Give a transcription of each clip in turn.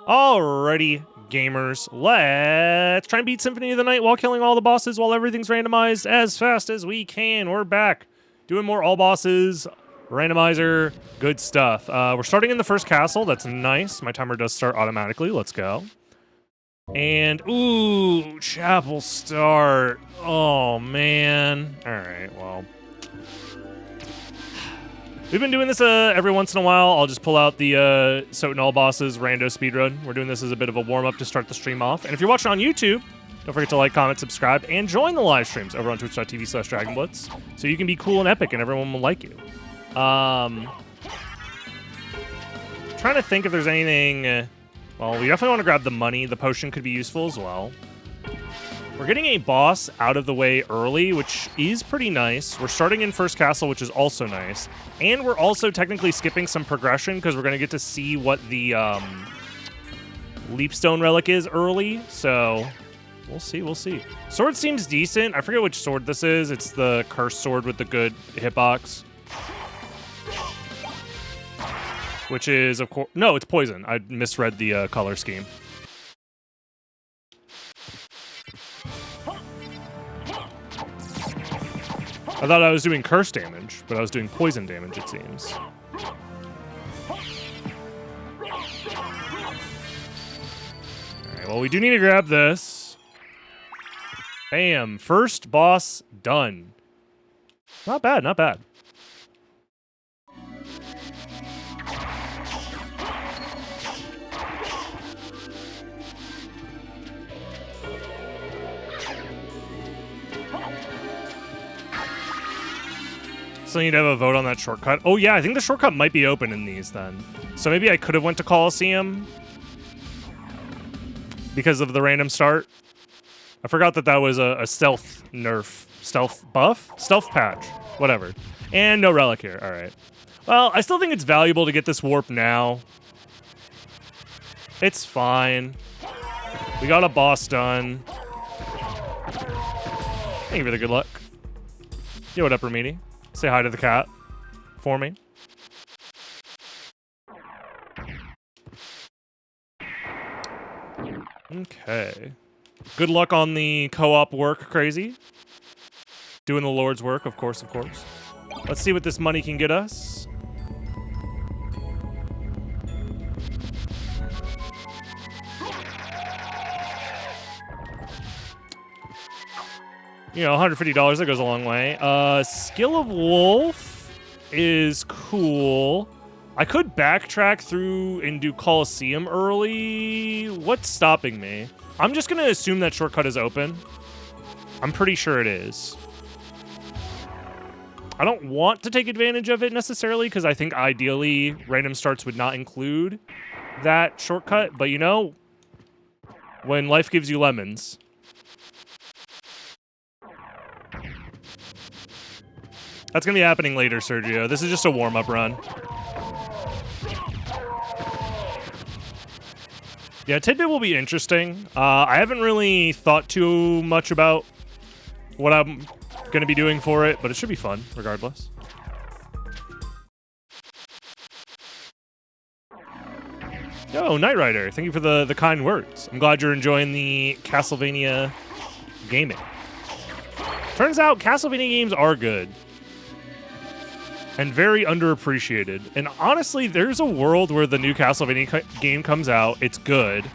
Alrighty, gamers, let's try and beat Symphony of the Night while killing all the bosses while everything's randomized as fast as we can. We're back doing more all bosses, randomizer, good stuff. We're starting in the first castle. That's nice. My timer does start automatically. Let's go. And, ooh, chapel start. Oh, man. All right, well. We've been doing this every once in a while. I'll just pull out the SotN all bosses rando speedrun. We're doing this as a bit of a warm-up to start the stream off. And if you're watching on YouTube, don't forget to like, comment, subscribe, and join the live streams over on twitch.tv/DragonBlitz so you can be cool and epic and everyone will like you. Trying to think if there's anything... well, we definitely want to grab the money. The potion could be useful as well. We're getting a boss out of the way early, which is pretty nice. We're starting in first castle, which is also nice. And we're also technically skipping some progression because we're going to get to see what the Leapstone relic is early. So we'll see, we'll see. Sword seems decent. I forget which sword this is. It's the cursed sword with the good hitbox. Which is, of course... no, it's poison. I misread the color scheme. I thought I was doing curse damage, but I was doing poison damage, it seems. Alright, well, we do need to grab this. Bam. First boss done. Not bad, not bad. So you need to have a vote on that shortcut. Oh yeah, I think the shortcut might be open in these then. So maybe I could have went to Colosseum because of the random start. I forgot that that was a stealth nerf. Stealth buff? Stealth patch. Whatever. And no relic here. All right. Well, I still think it's valuable to get this warp now. It's fine. We got a boss done. Thank you for the good luck. Yo, what up, Ramini? Say hi to the cat for me. Okay. Good luck on the co-op work, Crazy. Doing the Lord's work, of course, of course. Let's see what this money can get us. You know, $150, that goes a long way. Skill of Wolf is cool. I could backtrack through and do Colosseum early. What's stopping me? I'm just going to assume that shortcut is open. I'm pretty sure it is. I don't want to take advantage of it necessarily because I think ideally random starts would not include that shortcut. But you know, when life gives you lemons... that's going to be happening later, Sergio. This is just a warm-up run. Yeah, Tidbit will be interesting. I haven't really thought too much about what I'm going to be doing for it, but it should be fun, regardless. Yo, Knight Rider, thank you for the kind words. I'm glad you're enjoying the Castlevania gaming. Turns out Castlevania games are good. And very underappreciated. And honestly, there's a world where the new Castlevania game comes out, it's good.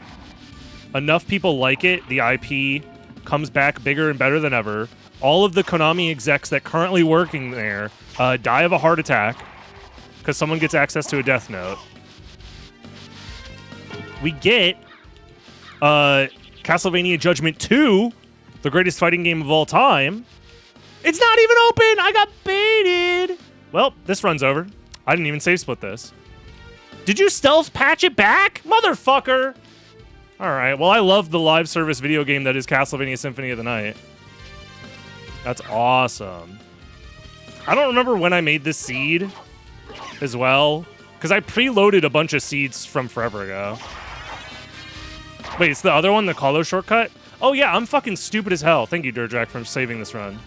Enough people like it, the IP comes back bigger and better than ever. All of the Konami execs that currently working there die of a heart attack because someone gets access to a Death Note. We get Castlevania Judgment 2, the greatest fighting game of all time. It's not even open! I got baited! Well, this run's over. I didn't even save split this. Did you stealth patch it back? Motherfucker! Alright, well, I love the live service video game that is Castlevania Symphony of the Night. That's awesome. I don't remember when I made this seed as well, because I preloaded a bunch of seeds from forever ago. Wait, it's the other one, the Colo shortcut? Oh yeah, I'm fucking stupid as hell. Thank you, Dirtjack, for saving this run.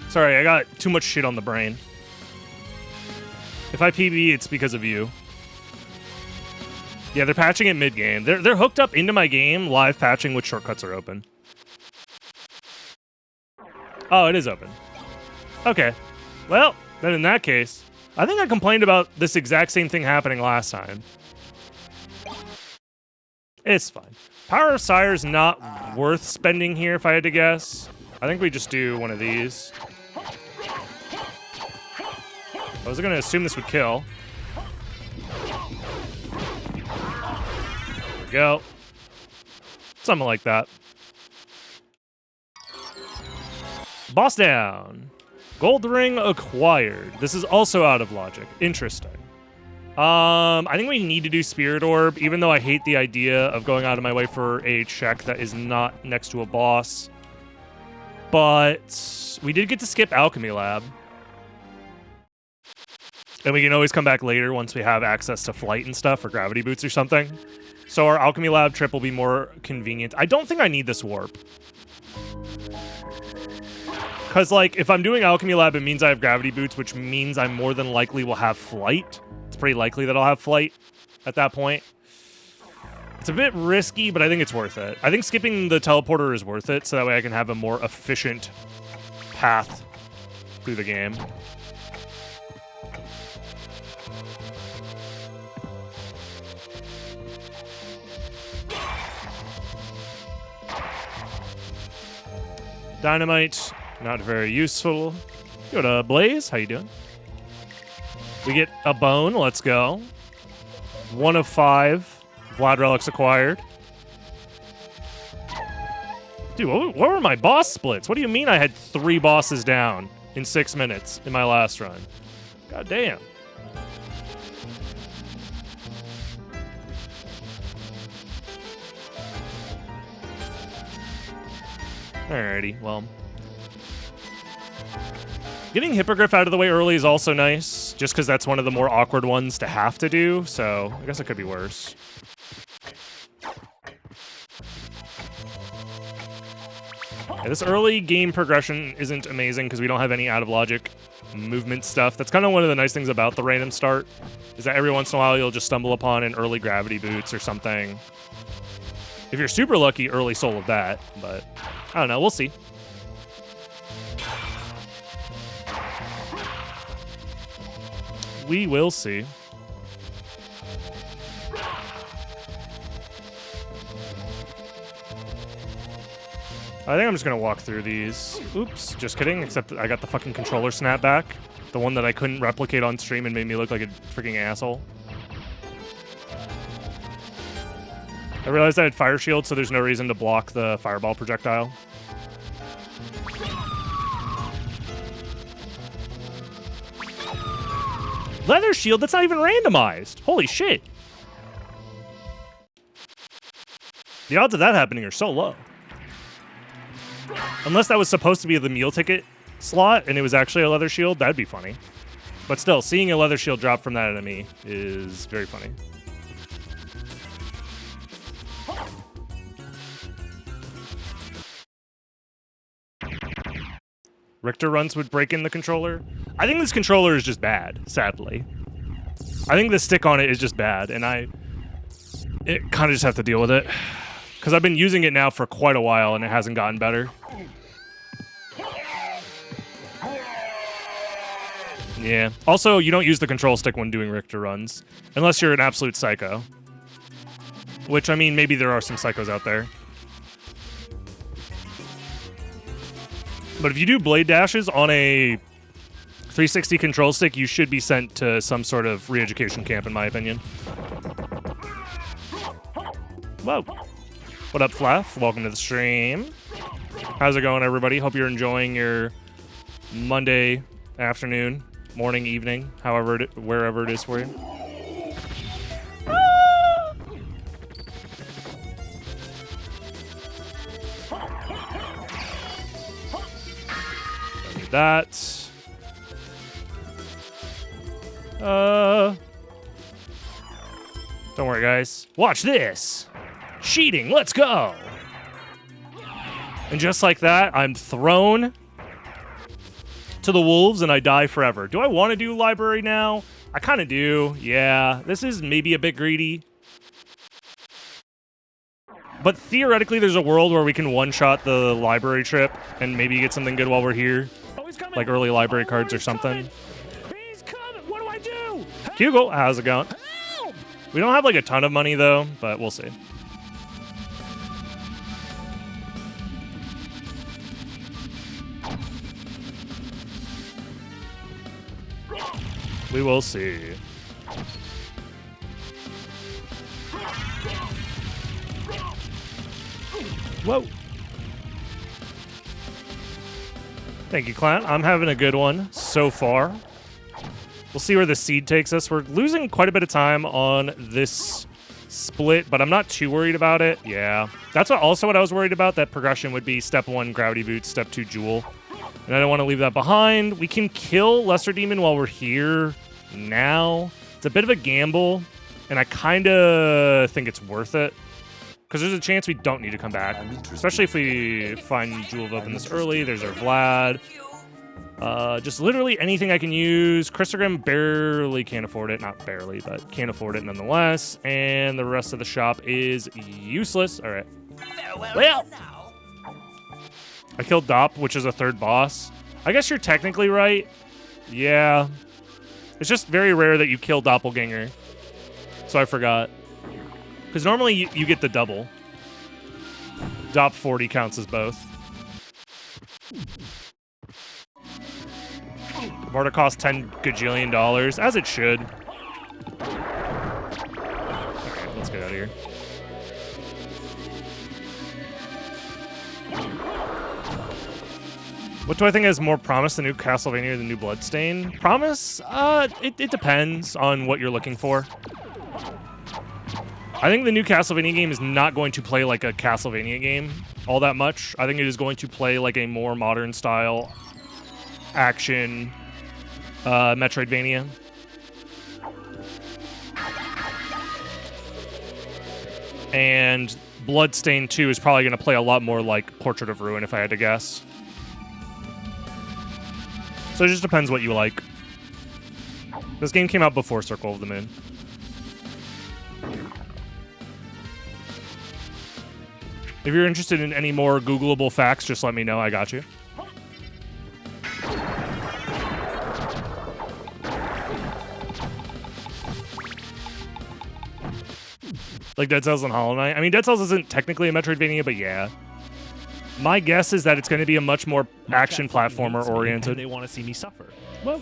Sorry, I got too much shit on the brain. If I PB, it's because of you. Yeah, they're patching it mid-game. They're hooked up into my game, live patching which shortcuts are open. Oh, it is open. Okay. Well, then in that case, I think I complained about this exact same thing happening last time. It's fine. Power of Sire's not worth spending here if I had to guess. I think we just do one of these. I was going to assume this would kill. There we go. Something like that. Boss down. Gold ring acquired. This is also out of logic. Interesting. I think we need to do Spirit Orb, even though I hate the idea of going out of my way for a check that is not next to a boss. But we did get to skip Alchemy Lab. And we can always come back later once we have access to flight and stuff, or gravity boots or something. So our Alchemy Lab trip will be more convenient. I don't think I need this warp. Because, like, if I'm doing Alchemy Lab, it means I have gravity boots, which means I more than likely will have flight. It's pretty likely that I'll have flight at that point. It's a bit risky, but I think it's worth it. I think skipping the teleporter is worth it, so that way I can have a more efficient path through the game. Dynamite, not very useful. Go to Blaze, how you doing? We get a bone, let's go. 1 of 5 Vlad relics acquired. Dude, what were my boss splits? What do you mean I had 3 bosses down in 6 minutes in my last run? God damn. Alrighty, well. Getting Hippogriff out of the way early is also nice, just because that's one of the more awkward ones to have to do, so I guess it could be worse. Yeah, this early game progression isn't amazing because we don't have any out-of-logic movement stuff. That's kind of one of the nice things about the random start, is that every once in a while you'll just stumble upon an early gravity boots or something. If you're super lucky, early soul of that, but I don't know, we'll see. We will see. I think I'm just gonna walk through these. Oops, just kidding, except I got the fucking controller snapback. The one that I couldn't replicate on stream and made me look like a freaking asshole. I realized I had Fire Shield, so there's no reason to block the fireball projectile. Leather Shield? That's not even randomized. Holy shit. The odds of that happening are so low. Unless that was supposed to be the meal ticket slot and it was actually a Leather Shield, that'd be funny. But still, seeing a Leather Shield drop from that enemy is very funny. Richter runs would break in the controller. I think this controller is just bad, sadly. I think the stick on it is just bad, and it kind of just have to deal with it. Because I've been using it now for quite a while, and it hasn't gotten better. Yeah. Also, you don't use the control stick when doing Richter runs, unless you're an absolute psycho. Which, I mean, maybe there are some psychos out there. But if you do blade dashes on a 360 control stick, you should be sent to some sort of re-education camp, in my opinion. Whoa. What up, Flaff? Welcome to the stream. How's it going, everybody? Hope you're enjoying your Monday afternoon, morning, evening, however, wherever it is for you. That. Don't worry, guys. Watch this. Cheating. Let's go. And just like that, I'm thrown to the wolves and I die forever. Do I want to do library now? I kind of do. Yeah. This is maybe a bit greedy. But theoretically, there's a world where we can one-shot the library trip and maybe get something good while we're here. Oh, he's coming. Like early library cards or something. He's coming. What do I do? Hugo, how's it going? Help! We don't have like a ton of money though, but we'll see. We will see. Whoa. Thank you, Clan. I'm having a good one so far. We'll see where the seed takes us. We're losing quite a bit of time on this split, but I'm not too worried about it. Yeah. That's also what I was worried about. That progression would be step 1, Gravity Boots, step 2, Jewel. And I don't want to leave that behind. We can kill Lesser Demon while we're here now. It's a bit of a gamble, and I kind of think it's worth it. Because there's a chance we don't need to come back. Especially if we find Jewel of Open this early. There's our Vlad. Just literally anything I can use. Christogram barely can't afford it. Not barely, but can't afford it nonetheless. And the rest of the shop is useless. All right. Well, I killed Dop, which is a 3rd boss. I guess you're technically right. Yeah. It's just very rare that you kill Doppelganger. So I forgot. Because normally you get the double. Dop 40 counts as both. Varda costs $10 gajillion, as it should. Okay, let's get out of here. What do I think has more promise, the new Castlevania or the new Bloodstain? Promise? It depends on what you're looking for. I think the new Castlevania game is not going to play like a Castlevania game all that much. I think it is going to play like a more modern style action Metroidvania. And Bloodstain 2 is probably going to play a lot more like Portrait of Ruin, if I had to guess. So it just depends what you like. This game came out before Circle of the Moon. If you're interested in any more Googleable facts, just let me know. I got you. Like Dead Cells and Hollow Knight. I mean, Dead Cells isn't technically a Metroidvania, but yeah. My guess is that it's going to be a much more action platformer oriented. They want to see me suffer. Well,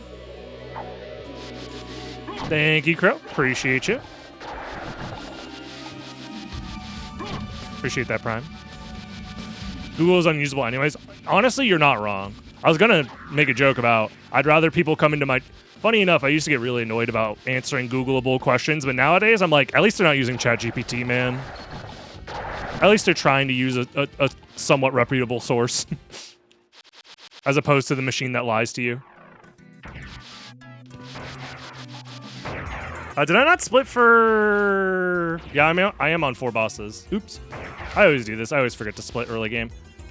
thank you, Crow. Appreciate you. Appreciate that, Prime. Google is unusable anyways. Honestly, you're not wrong. I was going to make a joke about I'd rather people come into my... Funny enough, I used to get really annoyed about answering Googleable questions, but nowadays I'm like, at least they're not using ChatGPT, man. At least they're trying to use a somewhat reputable source. As opposed to the machine that lies to you. Did I not split for... Yeah, I am on 4 bosses. Oops. I always do this. I always forget to split early game.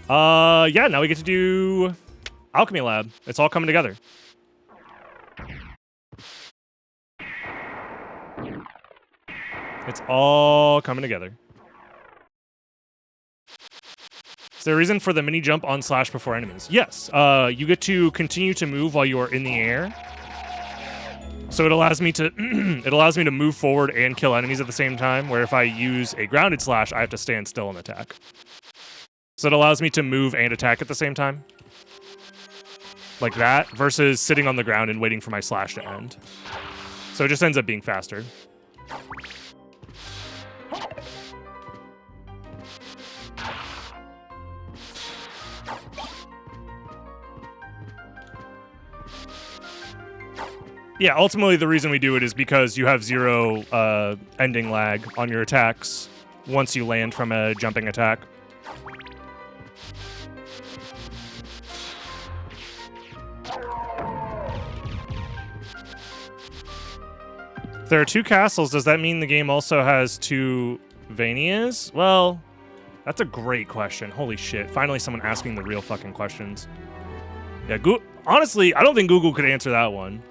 Yeah, now we get to do Alchemy Lab. It's all coming together. It's all coming together. Is there a reason for the mini jump on slash before enemies? Yes. You get to continue to move while you are in the air. So it allows me to move forward and kill enemies at the same time, where if I use a grounded slash, I have to stand still and attack. So it allows me to move and attack at the same time. Like that, versus sitting on the ground and waiting for my slash to end. So it just ends up being faster. Yeah, ultimately the reason we do it is because you have 0 ending lag on your attacks once you land from a jumping attack. If there are 2 castles, does that mean the game also has 2 Vanias? Well, that's a great question. Holy shit. Finally someone asking the real fucking questions. Yeah, honestly, I don't think Google could answer that one.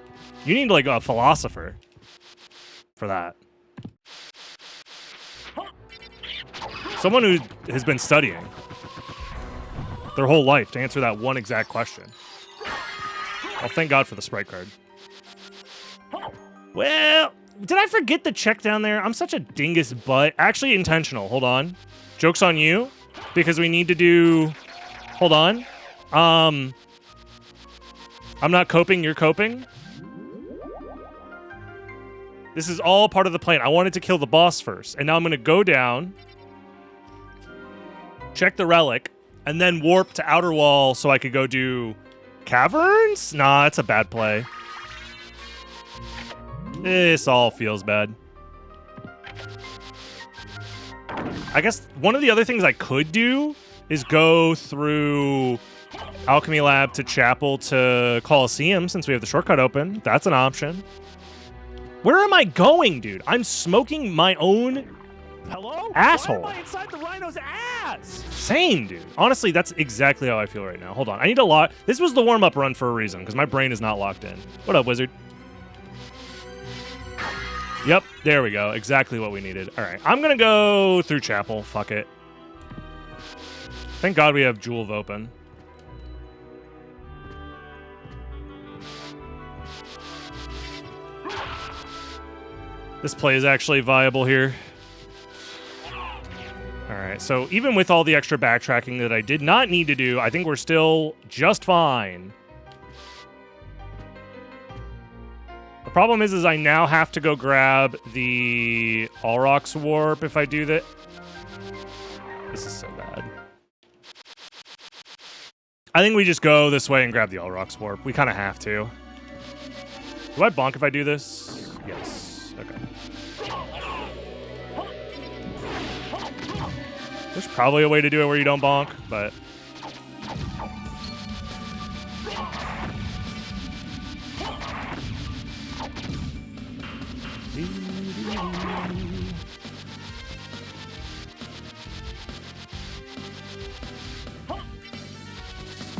You need, like, a philosopher for that. Someone who has been studying their whole life to answer that one exact question. Oh, thank God for the sprite card. Well, did I forget the check down there? I'm such a dingus butt. Actually intentional. Hold on. Joke's on you. Because we need to do... Hold on. I'm not coping, you're coping. This is all part of the plan. I wanted to kill the boss first. And now I'm going to go down, check the relic, and then warp to Outer Wall so I could go do caverns? Nah, that's a bad play. This all feels bad. I guess one of the other things I could do is go through Alchemy Lab to Chapel to Coliseum since we have the shortcut open. That's an option. Where am I going, dude? I'm smoking my own asshole. Why am I inside the rhino's ass? Same, dude. Honestly, that's exactly how I feel right now. Hold on. I need to lock. This was the warm-up run for a reason because my brain is not locked in. What up, wizard? Yep, there we go. Exactly what we needed. All right, I'm going to go through Chapel. Fuck it. Thank God we have Jewel open. This play is actually viable here. All right, so even with all the extra backtracking that I did not need to do, I think we're still just fine. The problem is I now have to go grab the Allrox Warp if I do that. This is so bad. I think we just go this way and grab the Allrox Warp. We kind of have to. Do I bonk if I do this? Yes. Okay. There's probably a way to do it where you don't bonk, but...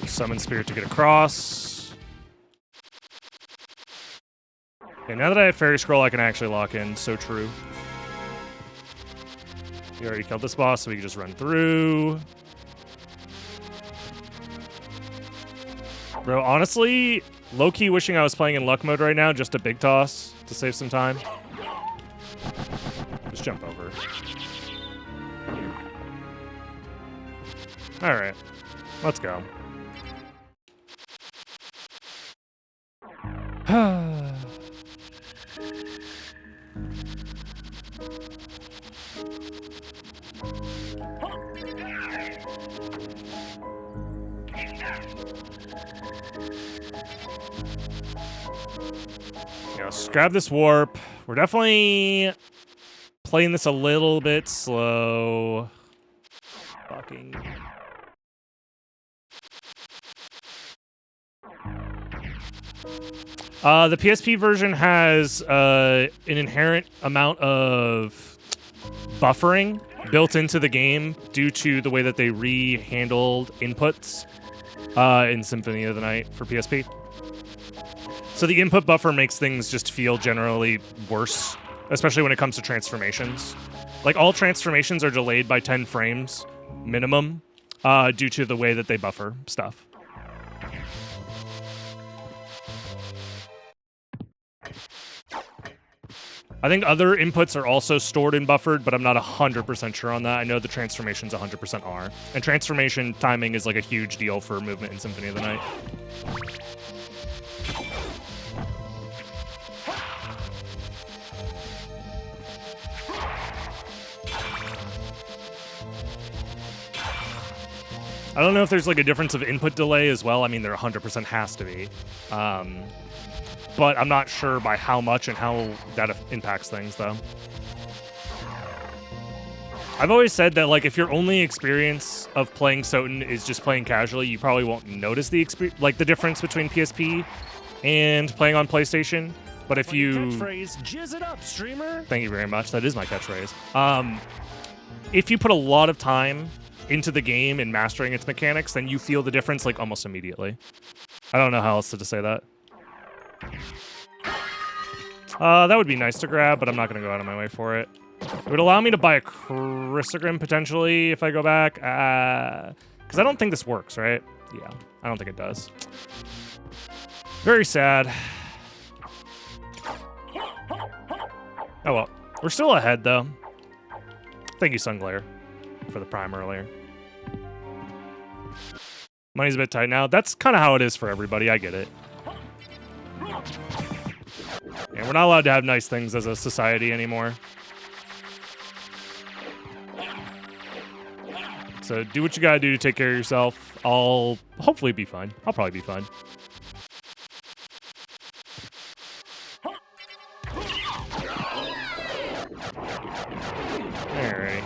Summon Spirit to get across. Okay, now that I have Fairy Scroll, I can actually lock in. So true. We already killed this boss, so we can just run through. Bro, honestly, low-key wishing I was playing in luck mode right now, just a big toss to save some time. Just jump over. Alright, let's go. Yeah, let's grab this warp. We're definitely playing this a little bit slow. Fucking... the PSP version has an inherent amount of buffering built into the game due to the way that they re-handled inputs in Symphony of the Night for PSP. So the input buffer makes things just feel generally worse, especially when it comes to transformations. Like, all transformations are delayed by 10 frames minimum due to the way that they buffer stuff. I think other inputs are also stored and buffered, but I'm not 100% sure on that. I know the transformations 100% are. And transformation timing is like a huge deal for movement in Symphony of the Night. I don't know if there's like a difference of input delay as well. I mean, there 100% has to be. But I'm not sure by how much and how that impacts things, though. I've always said that, like, if your only experience of playing SotN is just playing casually, you probably won't notice the difference between PSP and playing on PlayStation. But if you... Catchphrase, jizz it up, streamer! Thank you very much. That is my catchphrase. If you put a lot of time into the game and mastering its mechanics, then you feel the difference, like, almost immediately. I don't know how else to say that. That would be nice to grab, but I'm not going to go out of my way for it. It would allow me to buy a Chrysogrim potentially if I go back. Because I don't think this works, right? Yeah, I don't think it does. Very sad. Oh well. We're still ahead, though. Thank you, Sunglare, for the prime earlier. Money's a bit tight now. That's kind of how it is for everybody. I get it. And we're not allowed to have nice things as a society anymore. So do what you gotta do to take care of yourself. I'll hopefully be fine. I'll probably be fine. Alright.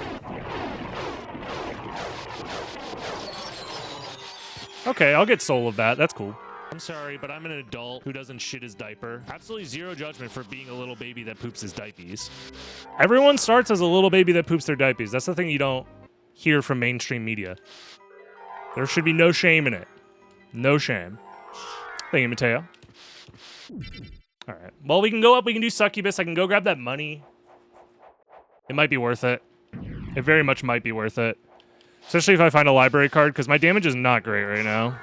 Okay, I'll get soul of that. That's cool. I'm sorry, but I'm an adult who doesn't shit his diaper. Absolutely zero judgment for being a little baby that poops his diapers. Everyone starts as a little baby that poops their diapers. That's the thing you don't hear from mainstream media. There should be no shame in it. No shame. Thank you, Mateo. All right. Well, we can go up. We can do Succubus. I can go grab that money. It might be worth it. It very much might be worth it. Especially if I find a library card, because my damage is not great right now.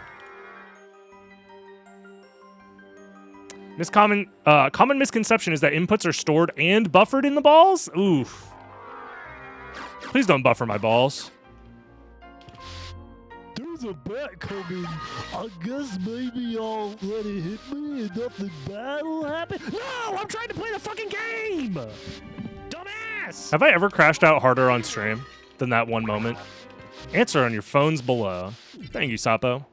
Common misconception is that inputs are stored and buffered in the balls? Oof. Please don't buffer my balls. There's a bat coming. I guess maybe I'll let it hit me and nothing bad will happen. No! I'm trying to play the fucking game! Dumbass! Have I ever crashed out harder on stream than that one moment? Answer on your phones below. Thank you, Sapo.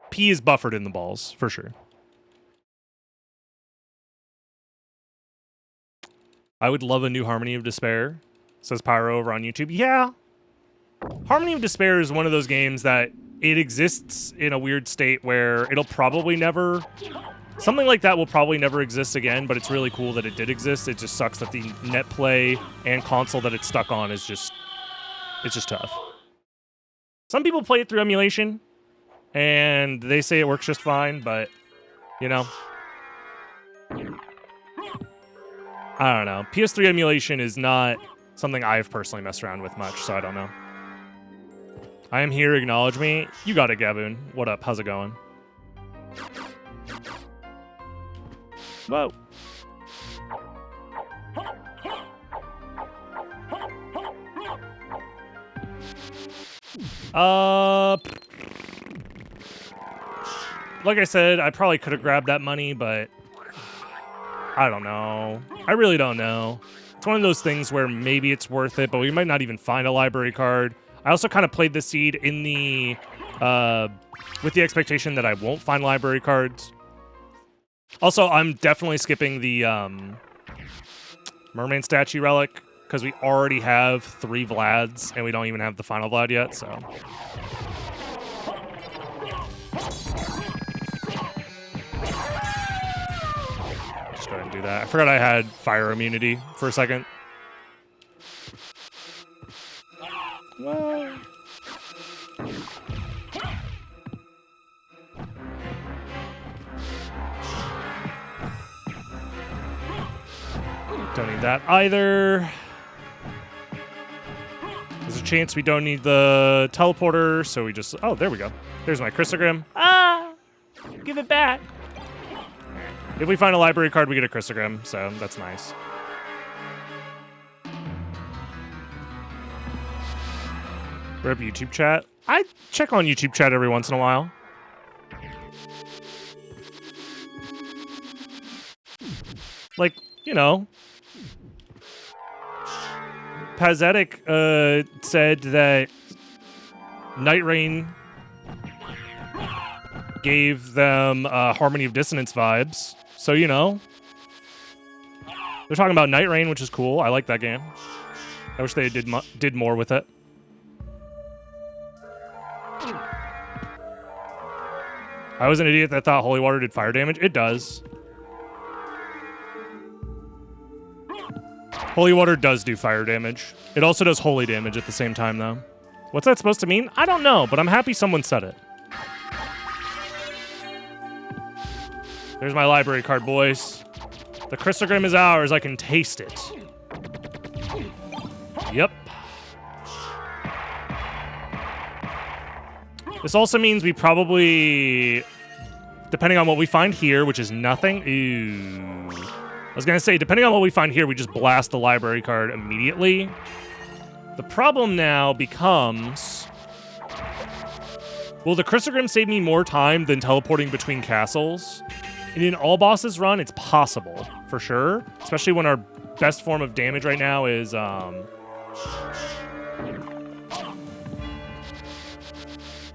P is buffered in the balls, for sure. I would love a new Harmony of Despair, says Pyro over on YouTube. Yeah. Harmony of Despair is one of those games that it exists in a weird state where it'll probably never... Something like that will probably never exist again, but it's really cool that it did exist. It just sucks that the net play and console that it's stuck on is just... It's just tough. Some people play it through emulation, and they say it works just fine, but, you know. I don't know. PS3 emulation is not something I've personally messed around with much, so I don't know. I am here, acknowledge me. You got it, Gaboon. What up? How's it going? Whoa. Like I said, I probably could have grabbed that money, but I don't know. I really don't know. It's one of those things where maybe it's worth it, but we might not even find a library card. I also kind of played the seed in the with the expectation that I won't find library cards. Also, I'm definitely skipping the mermaid statue relic because we already have 3 Vlads and we don't even have the final Vlad yet, so. Just go ahead and do that. I forgot I had fire immunity for a second. Whoa. Don't need that either. There's a chance we don't need the teleporter, so we just... Oh, there we go. There's my Chrysogrim. Ah! Give it back. If we find a library card, we get a Chrysogrim, so that's nice. Rip YouTube chat. I check on YouTube chat every once in a while. Like, you know... Pazetic said that Night Rain gave them Harmony of Dissonance vibes. So, you know. They're talking about Night Rain, which is cool. I like that game. I wish they did more with it. I was an idiot that thought Holy Water did fire damage. It does. Holy Water does do fire damage. It also does holy damage at the same time, though. What's that supposed to mean? I don't know, but I'm happy someone said it. There's my library card, boys. The Crystalgram is ours. I can taste it. Yep. This also means we probably, depending on what we find here, which is nothing. Ooh. I was going to say, depending on what we find here, we just blast the library card immediately. The problem now becomes, will the Crystalgram save me more time than teleporting between castles? And in all bosses run, it's possible, for sure. Especially when our best form of damage right now is,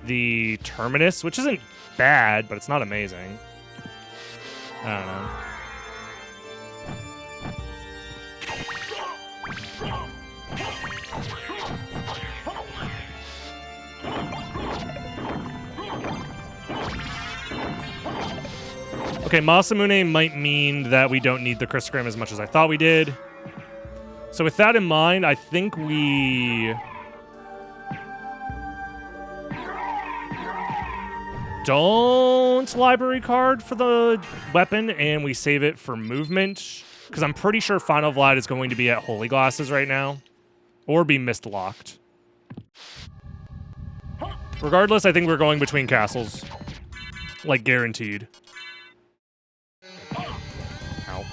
the Terminus, which isn't bad, but it's not amazing. I don't know. Okay, Masamune might mean that we don't need the Crystalgram as much as I thought we did. So with that in mind, I think we don't library card for the weapon, and we save it for movement, because I'm pretty sure Final Vlad is going to be at Holy Glasses right now, or be mist-locked. Regardless, I think we're going between castles, like guaranteed. Ow.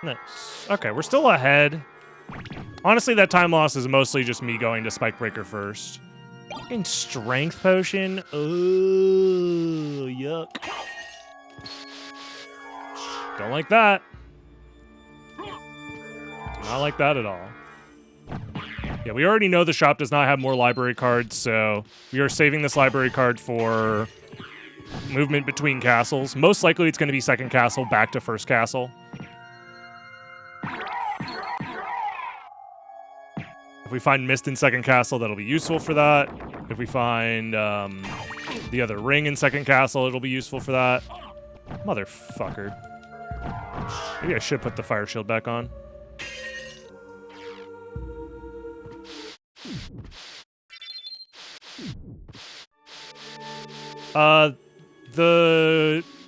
Nice. Okay, we're still ahead. Honestly, that time loss is mostly just me going to Spike Breaker first. And Strength Potion. Oh, yuck. Don't like that. Not like that at all. Yeah, we already know the shop does not have more library cards, so we are saving this library card for movement between castles. Most likely it's going to be second castle back to first castle. If we find Mist in second castle, that'll be useful for that. If we find the other ring in second castle, it'll be useful for that. Motherfucker. Maybe I should put the fire shield back on.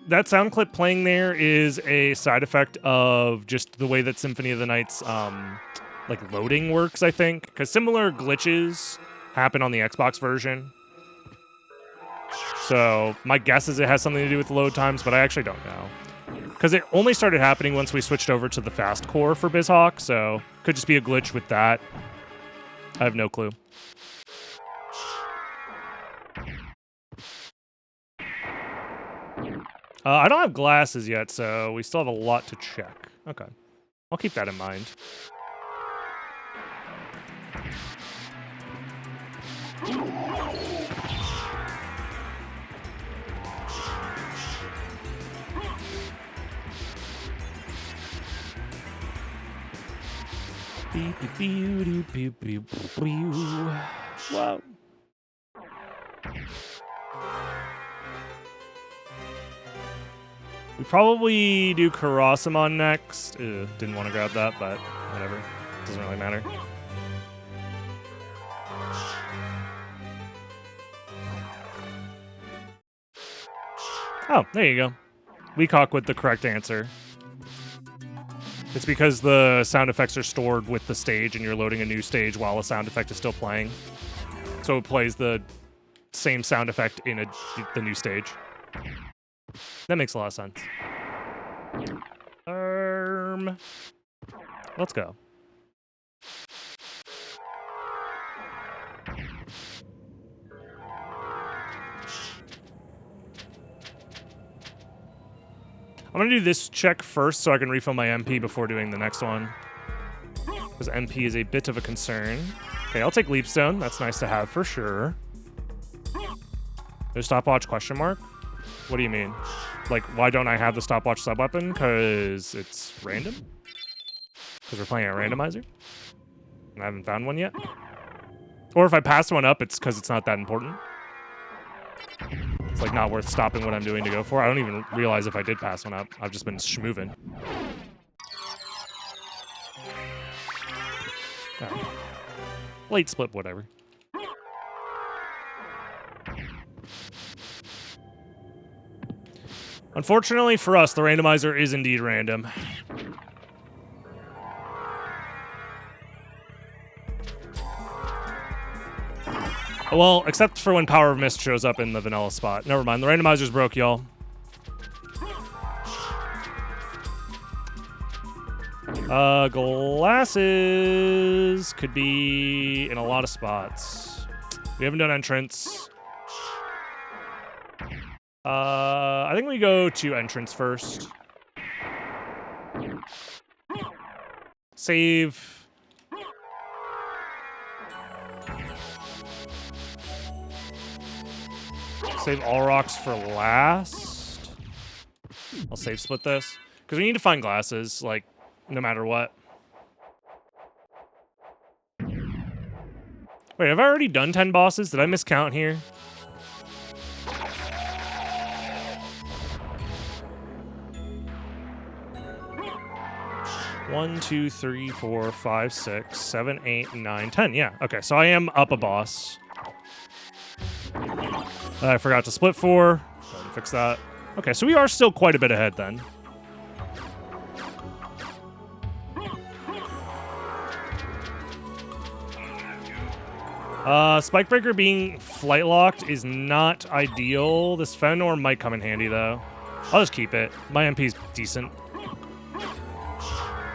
That sound clip playing there is a side effect of just the way that Symphony of the Night's like loading works, I think, because similar glitches happen on the Xbox version. So my guess is it has something to do with the load times, but I actually don't know. Because it only started happening once we switched over to the fast core for BizHawk, so could just be a glitch with that. I have no clue. I don't have glasses yet, so we still have a lot to check. Okay. I'll keep that in mind. Wow. We probably do Karasamon next. Ew, didn't want to grab that, but whatever. Doesn't really matter. Oh, there you go. Weakhawk with the correct answer. It's because the sound effects are stored with the stage and you're loading a new stage while a sound effect is still playing. So it plays the same sound effect in the new stage. That makes a lot of sense. Let's go. I'm gonna do this check first so I can refill my MP before doing the next one. Because MP is a bit of a concern. Okay, I'll take Leapstone. That's nice to have for sure. There's stopwatch question mark? What do you mean? Like, why don't I have the stopwatch sub-weapon? Because it's random? Because we're playing a randomizer? And I haven't found one yet? Or if I pass one up, it's because it's not that important. It's like not worth stopping what I'm doing to go for. I don't even realize if I did pass one up. I've just been schmoovin'. Right. Late split, whatever. Unfortunately for us, the randomizer is indeed random. Well, except for when Power of Mist shows up in the vanilla spot. Never mind, the randomizer's broke, y'all. Glasses could be in a lot of spots. We haven't done entrance. I think we go to entrance first. Save. Save all rocks for last. I'll save split this. Because we need to find glasses, like, no matter what. Wait, have I already done 10 bosses? Did I miscount here? One, 2, 3, 4, 5, 6, 7, 8, 9, 10. Yeah, okay, so I am up a boss. I forgot to split 4. Trying to fix that. Okay, so we are still quite a bit ahead then. Spike Breaker being flight locked is not ideal. This Fenor might come in handy though. I'll just keep it. My MP's decent.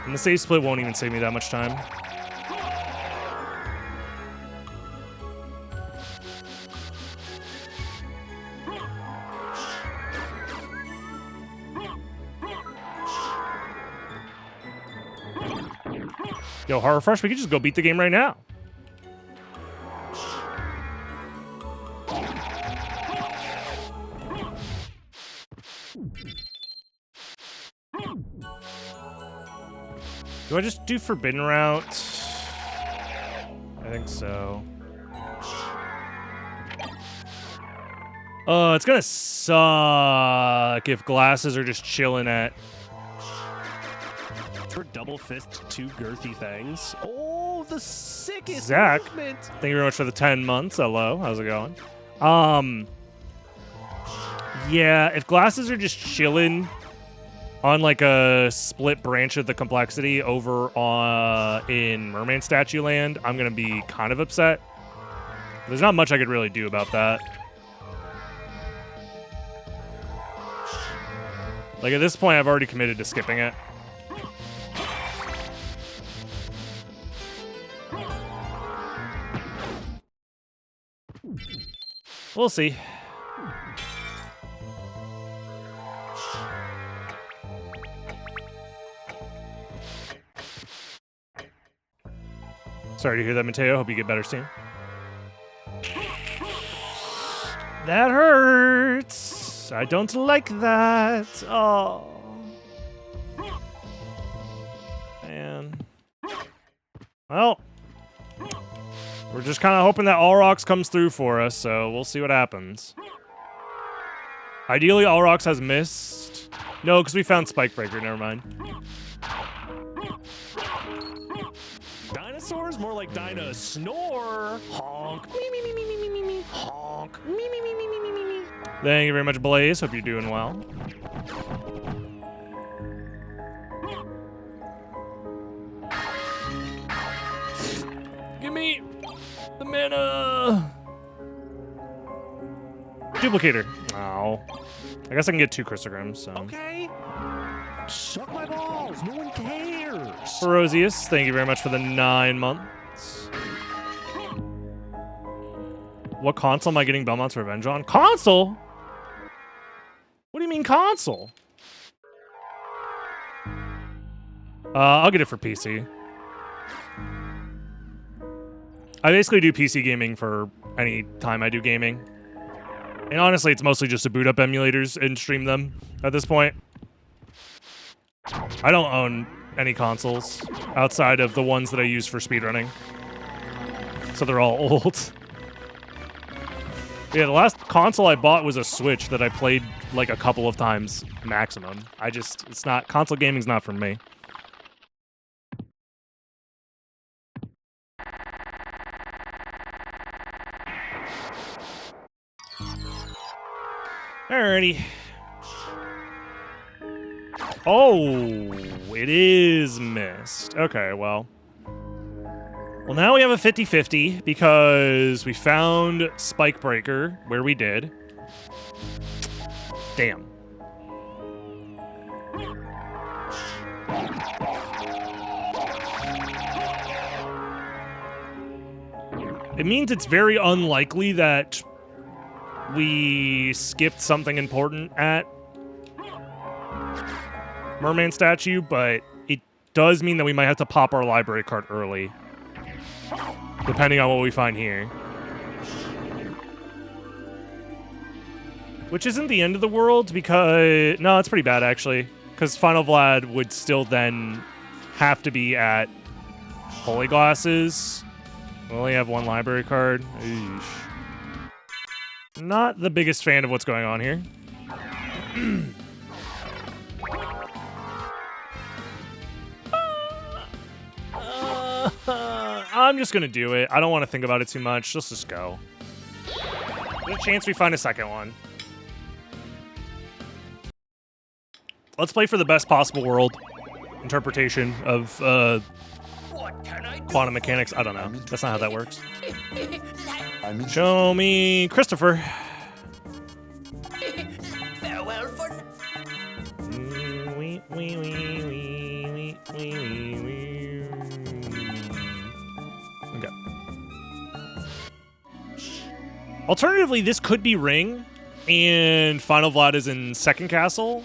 And the save split won't even save me that much time. Yo, Horror Fresh, we could just go beat the game right now. Do I just do Forbidden Route? I think so. It's gonna suck if glasses are just chilling at... For double fist 2 girthy things. Oh, the sickest Zach, movement. thank you very much for the 10 months. Hello, how's it going? Yeah, if glasses are just chilling on like a split branch of the complexity over in Mermaid Statue Land, I'm gonna be kind of upset. There's not much I could really do about that. Like at this point, I've already committed to skipping it. We'll see. Sorry to hear that, Mateo. Hope you get better soon. That hurts. I don't like that. Oh. Man. Well. We're just kind of hoping that All Rocks comes through for us, so we'll see what happens. Ideally, All Rocks has missed. No, because we found Spike Breaker. Never mind. Dinosaurs? More like Dino Snore. Honk. Me, me, me, me, me, me, me. Honk. Me, me, me, me, me, me, me. Thank you very much, Blaze. Hope you're doing well. Give me the mana. Duplicator. Oh. I guess I can get 2 Crystograms, so. Okay. Suck my balls. No one cares. Ferocious, thank you very much for the 9 months. What console am I getting Belmont's Revenge on? Console? What do you mean console? I'll get it for PC. I basically do PC gaming for any time I do gaming. And honestly, it's mostly just to boot up emulators and stream them at this point. I don't own any consoles outside of the ones that I use for speedrunning. So they're all old. Yeah, the last console I bought was a Switch that I played like a couple of times maximum. It's not, console gaming's not for me. Alrighty. Oh, it is missed. Okay, well. Well, now we have a 50-50 because we found Spike Breaker where we did. Damn. It means it's very unlikely that we skipped something important at Merman Statue, but it does mean that we might have to pop our library card early, depending on what we find here. Which isn't the end of the world, because... No, it's pretty bad, actually. Because Final Vlad would still then have to be at Holy Glasses. We only have one library card. Eesh. Not the biggest fan of what's going on here. I'm just gonna do it. I don't want to think about it too much. Let's just go. There's a chance we find a second one. Let's play for the best possible world interpretation of quantum mechanics. I don't know. That's not how that works. Show me Christopher. Farewell for... Okay. Alternatively, this could be Ring, and Final Vlad is in second castle.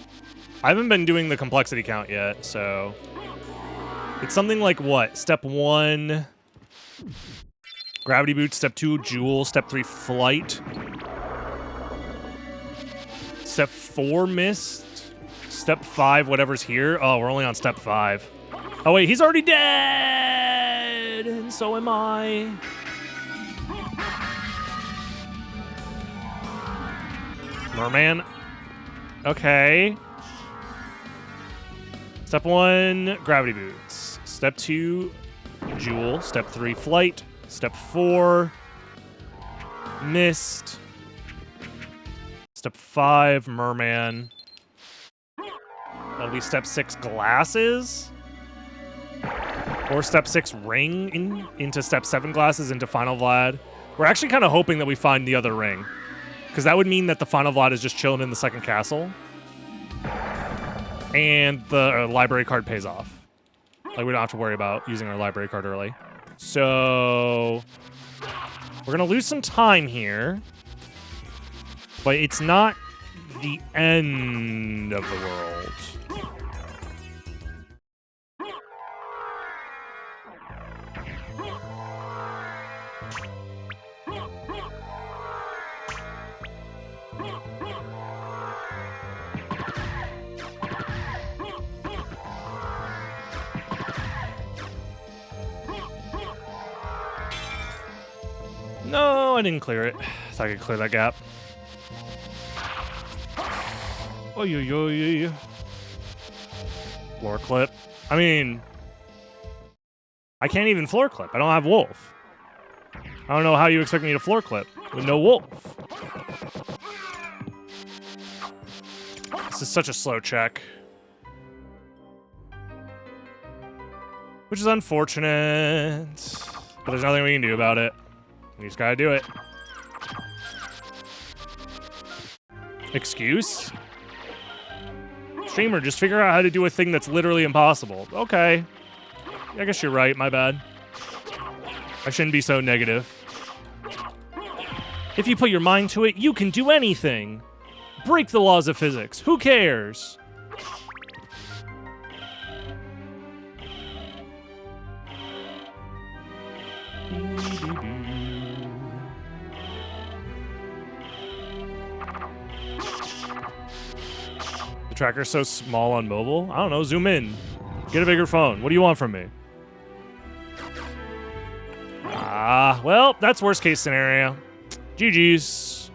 I haven't been doing the complexity count yet, so... It's something like what? Step 1... Gravity Boots, Step 2, Jewel, Step 3, Flight. Step 4, Mist. Step 5, whatever's here. Oh, we're only on Step 5. Oh wait, he's already dead! And so am I. Merman. Okay. Step 1, Gravity Boots. Step 2, Jewel. Step 3, Flight. Step 4, Mist. Step 5, Merman. That'll be Step 6, Glasses. Or Step 6, Ring into Step 7, Glasses into Final Vlad. We're actually kind of hoping that we find the other ring, because that would mean that the Final Vlad is just chilling in the second castle. And the library card pays off. Like, we don't have to worry about using our library card early. So, we're going to lose some time here. But it's not the end of the world. No, I didn't clear it. Thought I could clear that gap. Oh, yo. Floor clip. I mean, I can't even floor clip. I don't have wolf. I don't know how you expect me to floor clip with no wolf. This is such a slow check. Which is unfortunate. But there's nothing we can do about it. We just gotta do it. Excuse? Streamer, just figure out how to do a thing that's literally impossible. Okay. I guess you're right, my bad. I shouldn't be so negative. If you put your mind to it, you can do anything. Break the laws of physics. Who cares? The tracker's so small on mobile. I don't know, zoom in. Get a bigger phone. What do you want from me? Ah, well, that's worst case scenario. GG's.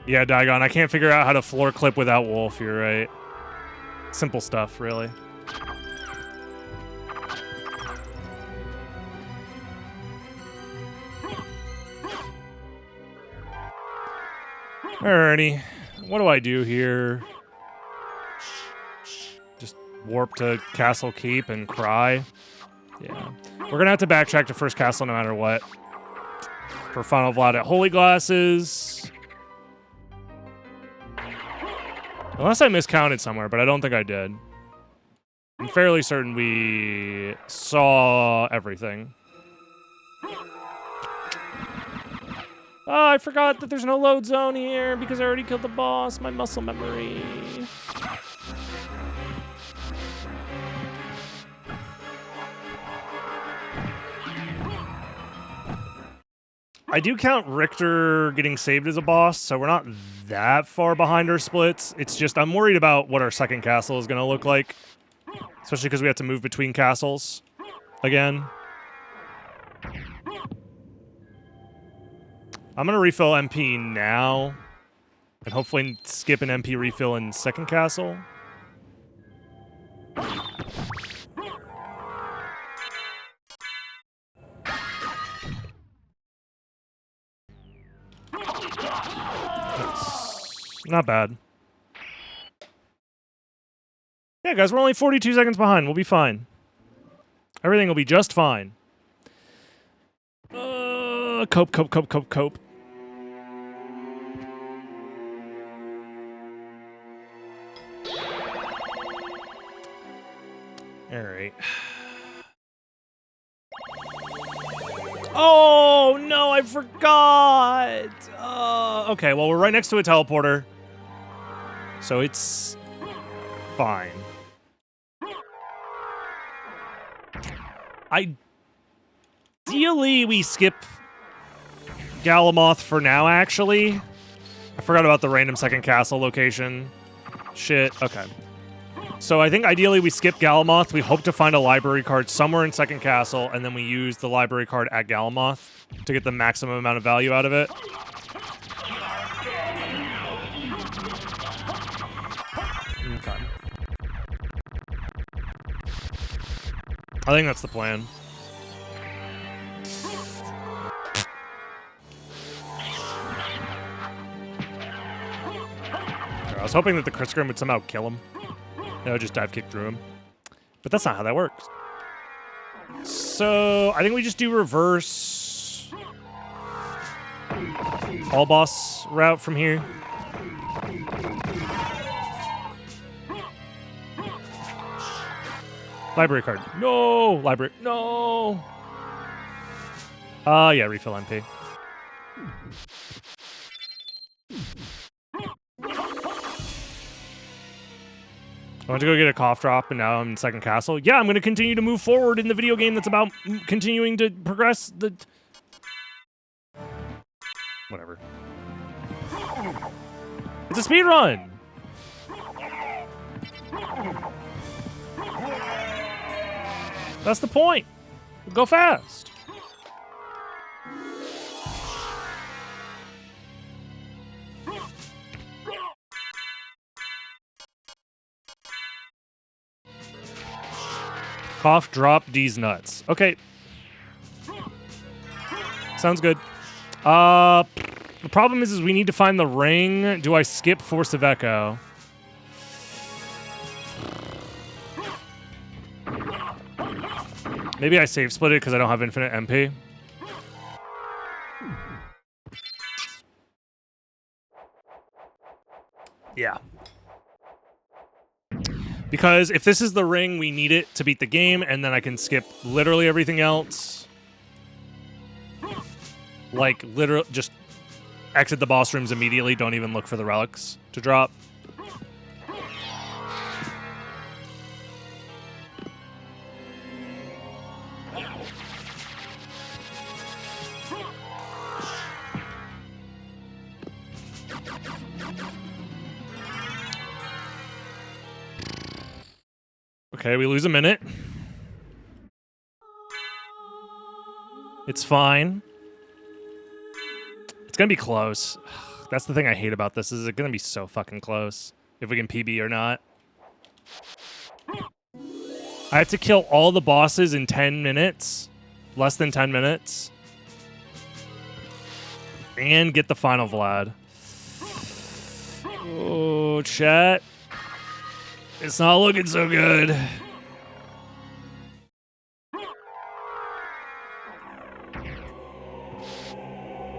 Yeah, Dagon, I can't figure out how to floor clip without Wolf, you're right. Simple stuff, really. Alrighty. What do I do here? Just warp to Castle Keep and cry? Yeah. We're gonna have to backtrack to first castle no matter what. For Final Vlad at Holy Glasses. Unless I miscounted somewhere, but I don't think I did. I'm fairly certain we saw everything. Oh, I forgot that there's no load zone here because I already killed the boss. My muscle memory. I do count Richter getting saved as a boss, so we're not that far behind our splits. It's just I'm worried about what our second castle is going to look like, especially because we have to move between castles again. I'm going to refill MP now and hopefully skip an MP refill in second castle. Not bad. Yeah, guys, we're only 42 seconds behind. We'll be fine. Everything will be just fine. Cope. All right. Oh, no, I forgot. Okay, well, we're right next to a teleporter. So it's fine. Ideally, we skip Galamoth for now, actually. I forgot about the random second castle location. Shit, okay. So I think ideally we skip Galamoth. We hope to find a library card somewhere in second castle, and then we use the library card at Galamoth to get the maximum amount of value out of it. Okay. I think that's the plan. I was hoping that the Crit Scrim would somehow kill him. I would just dive kick through him. But that's not how that works. So I think we just do reverse all boss route from here. Library card. No! Library. No! Yeah, refill MP. I want to go get a cough drop, and now I'm in second castle. Yeah, I'm going to continue to move forward in the video game that's about continuing to progress the... Whatever. It's a speedrun! That's the point. Go fast. Cough, drop, D's nuts. Okay. Sounds good. The problem is we need to find the ring. Do I skip Force of Echo? Maybe I save split it because I don't have infinite MP. Yeah. Because if this is the ring, we need it to beat the game, and then I can skip literally everything else. Like, literally, just exit the boss rooms immediately. Don't even look for the relics to drop. Okay, we lose a minute. It's fine. It's gonna be close. That's the thing I hate about this. Is it going to be so fucking close if we can PB or not? I have to kill all the bosses in 10 minutes. Less than 10 minutes. And get the final Vlad. Oh, chat. It's not looking so good.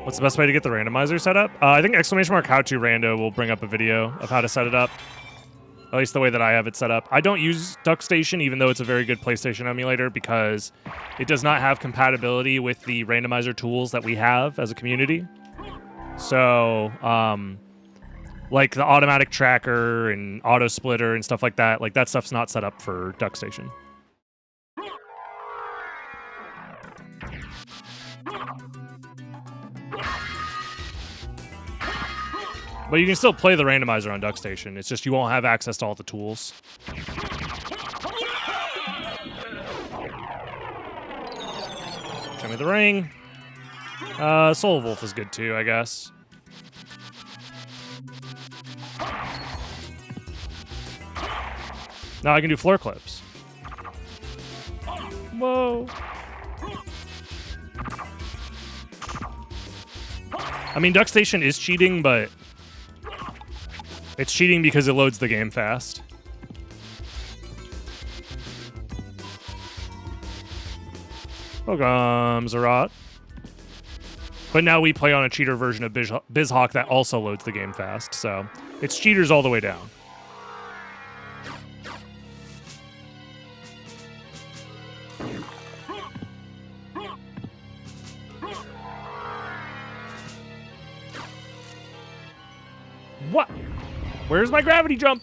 What's the best way to get the randomizer set up? I think !how to rando will bring up a video of how to set it up. At least the way that I have it set up. I don't use DuckStation, even though it's a very good PlayStation emulator, because it does not have compatibility with the randomizer tools that we have as a community. So, like the automatic tracker and auto splitter and stuff like that stuff's not set up for DuckStation. But you can still play the randomizer on DuckStation. It's just you won't have access to all the tools. Show me the ring. Soul Wolf is good too, I guess. Now I can do floor clips. Whoa. I mean, DuckStation is cheating, but it's cheating because it loads the game fast. Welcome, Zerat. But now we play on a cheater version of BizHawk that also loads the game fast, so it's cheaters all the way down. What? Where's my gravity jump?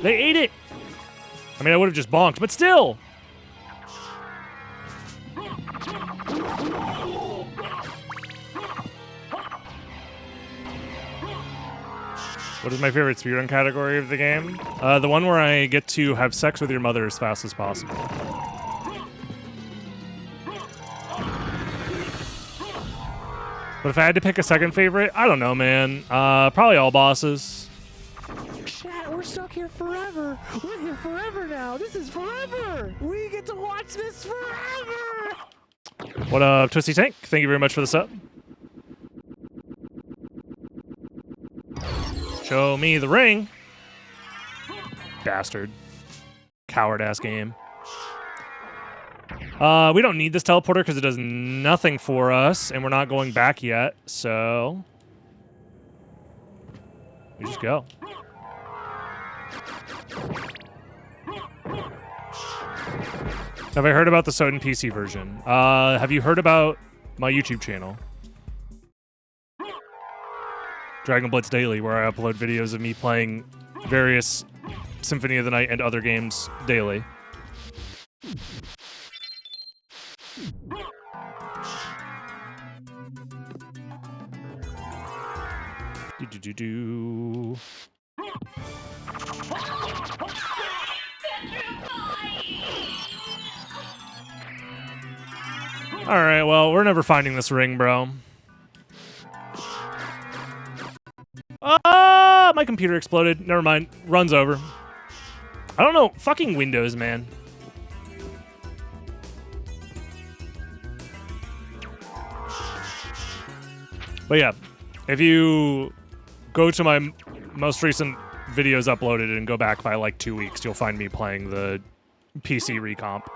They ate it. I mean, I would have just bonked, but still. What is my favorite speedrun category of the game? The one where I get to have sex with your mother as fast as possible. But if I had to pick a second favorite, I don't know, man. Probably all bosses. Chat, we're stuck here forever. We're here forever now. This is forever. We get to watch this forever. What up, Twisty Tank? Thank you very much for the sub. Show me the ring. Bastard. Coward-ass game. We don't need this teleporter because it does nothing for us, and we're not going back yet, so we just go. Have I heard about the SotN PC version? Have you heard about my YouTube channel? Dragon Blitz Daily, where I upload videos of me playing various Symphony of the Night and other games daily. Do-do-do-do. Alright, well, we're never finding this ring, bro. Ah, my computer exploded. Never mind. Runs over. I don't know. Fucking Windows, man. But yeah, if you go to my most recent videos uploaded and go back by like 2 weeks, you'll find me playing the PC recomp.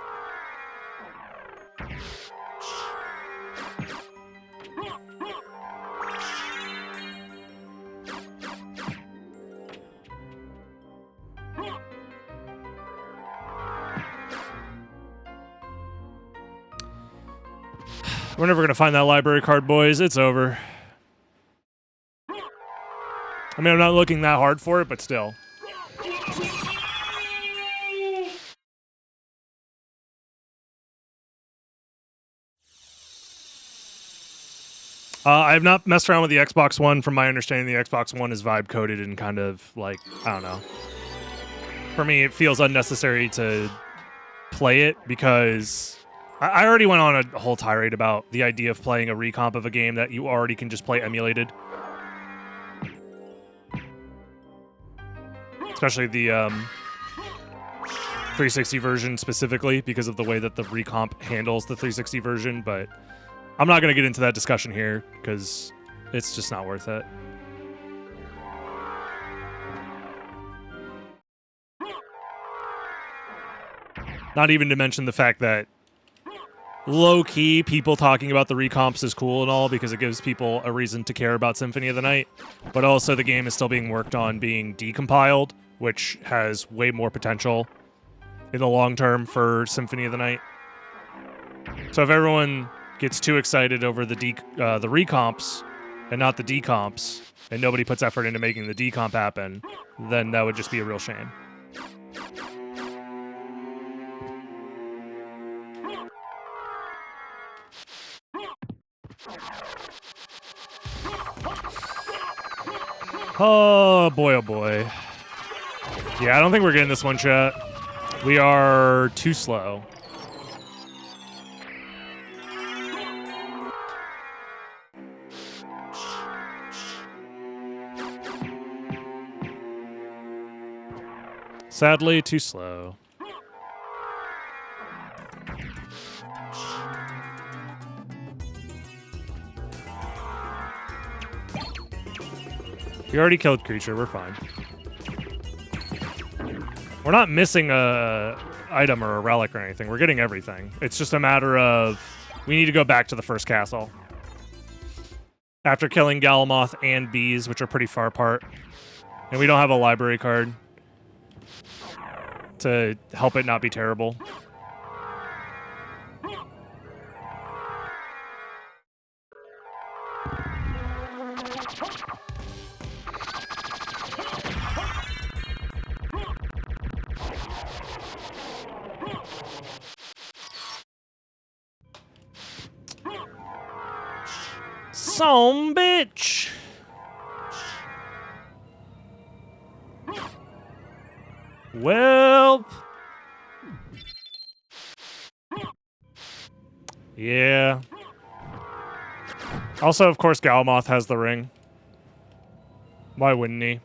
We're never going to find that library card, boys. It's over. I mean, I'm not looking that hard for it, but still. I have not messed around with the Xbox One. From my understanding, the Xbox One is vibe coded and kind of like, I don't know. For me, it feels unnecessary to play it because I already went on a whole tirade about the idea of playing a recomp of a game that you already can just play emulated. especially the 360 version specifically because of the way that the recomp handles the 360 version, but I'm not going to get into that discussion here because it's just not worth it. Not even to mention the fact that low-key people talking about the recomps is cool and all because it gives people a reason to care about Symphony of the Night, but also the game is still being worked on being decompiled, which has way more potential in the long term for Symphony of the Night. So if everyone gets too excited over the recomps and not the decomps, and nobody puts effort into making the decomp happen, then that would just be a real shame. Oh boy, oh boy. Yeah, I don't think we're getting this one shot. We are too slow. Sadly, too slow. We already killed creature, we're fine. We're not missing a item or a relic or anything. We're getting everything. It's just a matter of we need to go back to the first castle. After killing Galamoth and bees, which are pretty far apart. And we don't have a library card to help it not be terrible. Some bitch. Well. Yeah. Also, of course, Galamoth has the ring. Why wouldn't he?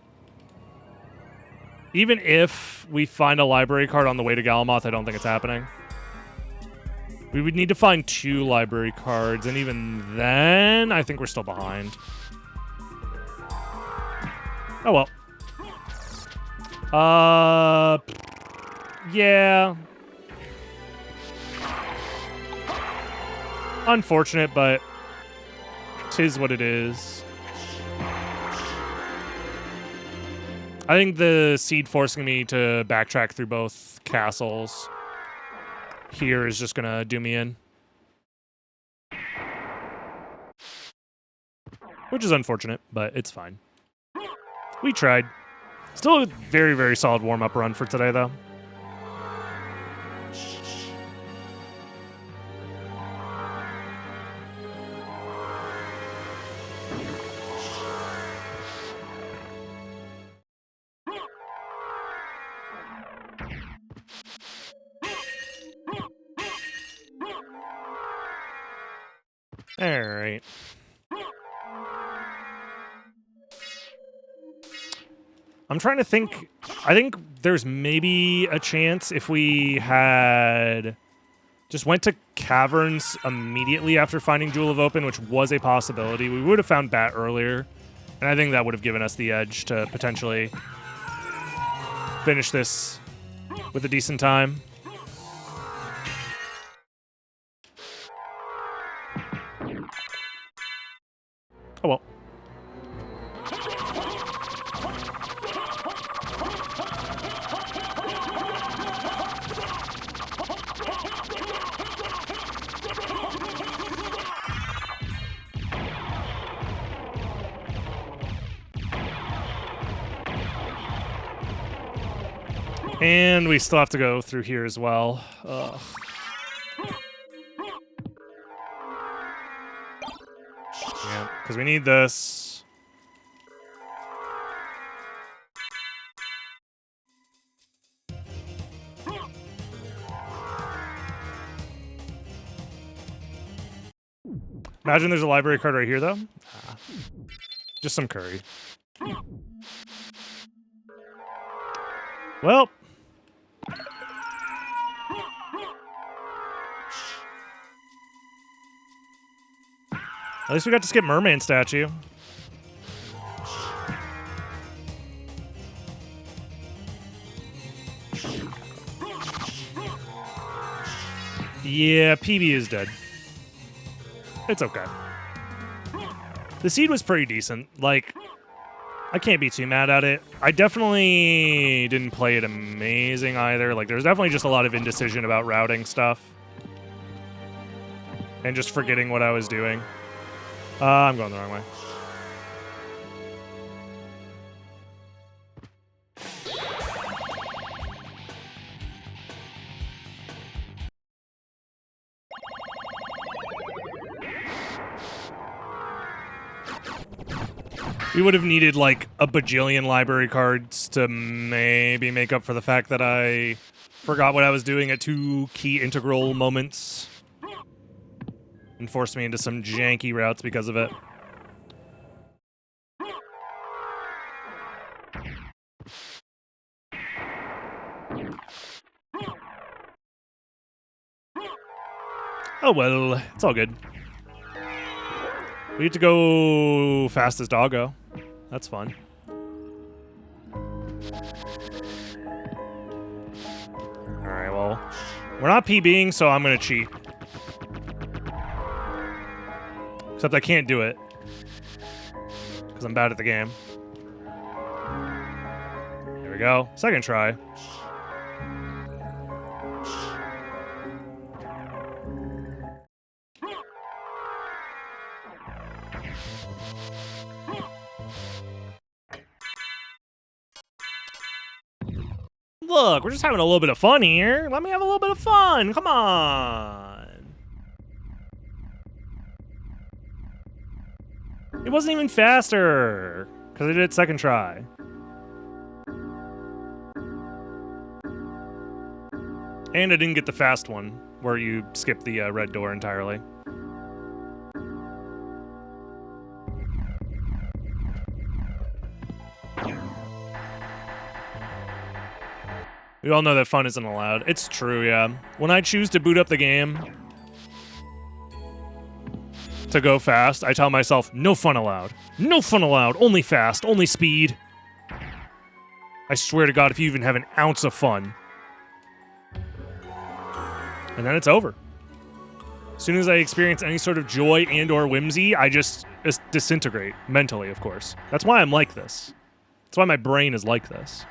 Even if we find a library card on the way to Galamoth, I don't think it's happening. We would need to find 2 library cards, and even then, I think we're still behind. Oh well. Yeah. Unfortunate, but 'tis what it is. I think the seed forcing me to backtrack through both castles here is just gonna do me in. Which is unfortunate, but it's fine. We tried. Still a very, very solid warm-up run for today, though. All right. I'm trying to think. I think there's maybe a chance if we had just went to caverns immediately after finding Jewel of Open, which was a possibility. We would have found Bat earlier, and I think that would have given us the edge to potentially finish this with a decent time. Oh well. And we still have to go through here as well. Ugh. Yeah, because we need this. Imagine there's a library card right here, though. Just some curry. Well. At least we got to skip Merman statue. Yeah, PB is dead. It's okay. The seed was pretty decent. Like, I can't be too mad at it. I definitely didn't play it amazing either. Like, there's definitely just a lot of indecision about routing stuff. And just forgetting what I was doing. I'm going the wrong way. We would have needed like a bajillion library cards to maybe make up for the fact that I forgot what I was doing at 2 key integral moments and forced me into some janky routes because of it. Oh well, it's all good. We get to go fast as doggo. That's fun. Alright, well, we're not PBing, so I'm gonna cheat. Except I can't do it. Because I'm bad at the game. Here we go. Second try. Look, we're just having a little bit of fun here. Let me have a little bit of fun. Come on. It wasn't even faster because I did it second try. And I didn't get the fast one where you skip the red door entirely. We all know that fun isn't allowed. It's true, yeah. When I choose to boot up the game to go fast, I tell myself, no fun allowed. No fun allowed. Only fast. Only speed. I swear to God, if you even have an ounce of fun. And then it's over. As soon as I experience any sort of joy and or whimsy, I just disintegrate. Mentally, of course. That's why I'm like this. That's why my brain is like this.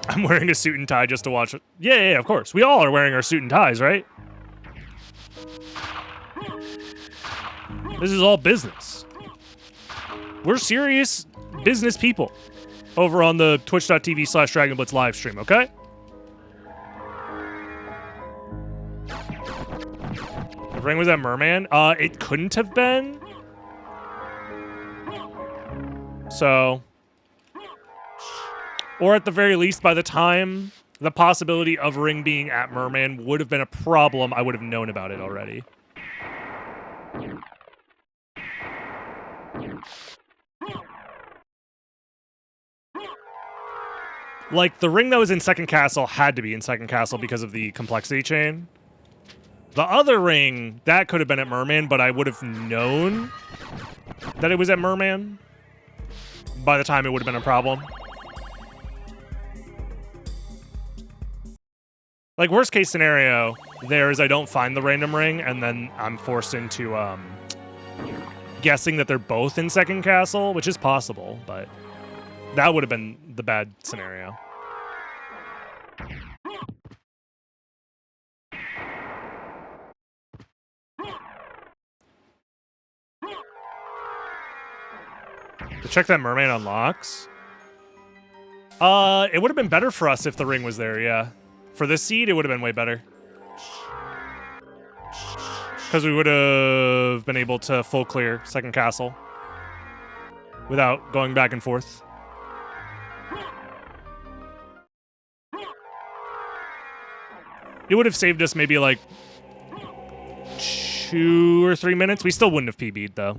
I'm wearing a suit and tie just to watch it. Yeah, of course. We all are wearing our suit and ties, right? This is all business. We're serious business people over on the twitch.tv/DragonBlitz live stream, okay? The ring was at Merman. It couldn't have been. So, or at the very least, by the time the possibility of ring being at Merman would have been a problem, I would have known about it already. Like, the ring that was in Second Castle had to be in Second Castle because of the complexity chain. The other ring, that could have been at Merman, but I would have known that it was at Merman. By the time it would have been a problem. Like, worst case scenario, there is I don't find the random ring, and then I'm forced into guessing that they're both in Second Castle, which is possible, but that would have been the bad scenario. To check that Merman unlocks. It would have been better for us if the ring was there, yeah. For this seed, it would have been way better. Because we would have been able to full clear Second Castle without going back and forth. It would have saved us maybe like 2 or 3 minutes. We still wouldn't have PB'd though.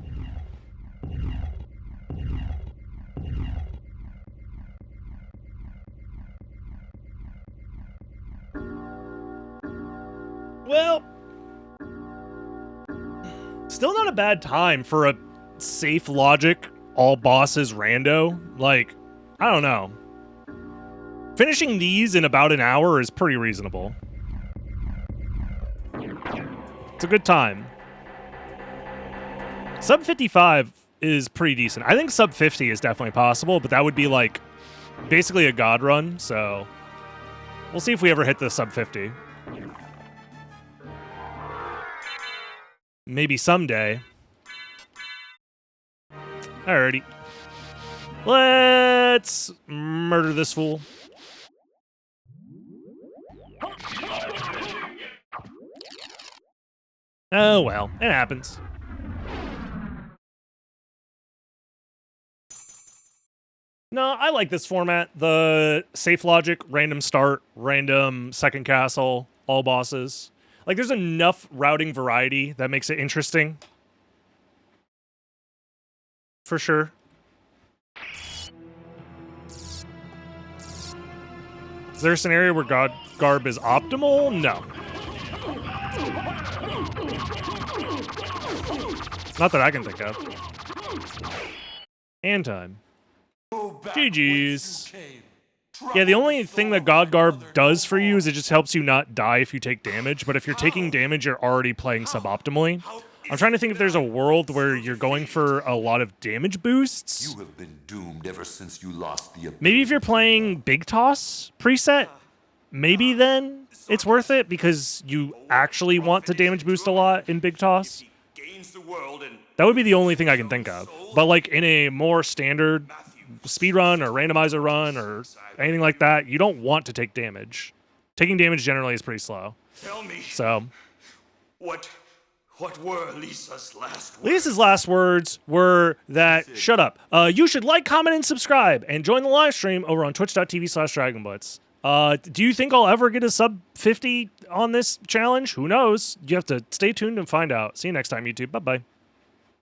Well, still not a bad time for a safe logic, all bosses rando. Like, I don't know. Finishing these in about an hour is pretty reasonable. It's a good time. Sub 55 is pretty decent. I think sub 50 is definitely possible, but that would be like basically a god run, so we'll see if we ever hit the sub 50. Maybe someday. Alrighty. Let's murder this fool. Oh well, it happens. No, I like this format. The safe logic, random start, random second castle, all bosses. Like, there's enough routing variety that makes it interesting. For sure. Is there a scenario where Garb is optimal? No. Not that I can think of. And time. GG's. Yeah, the only thing that God Garb does for you is it just helps you not die if you take damage, but if you're taking damage, you're already playing suboptimally. I'm trying to think if there's a world where you're going for a lot of damage boosts. You have been doomed ever since you lost the ability. Maybe if you're playing Big Toss preset, maybe then it's worth it because you actually want to damage boost a lot in Big Toss. That would be the only thing I can think of. But like in a more standard speedrun or randomizer run or anything like that, you don't want to take damage. Taking damage generally is pretty slow. Tell me. So What were Lisa's last words? Lisa's last words were that, shut up. You should like, comment, and subscribe, and join the live stream over on twitch.tv/DragonBlitz. Do you think I'll ever get a sub 50 on this challenge? Who knows? You have to stay tuned and find out. See you next time, YouTube. Bye-bye.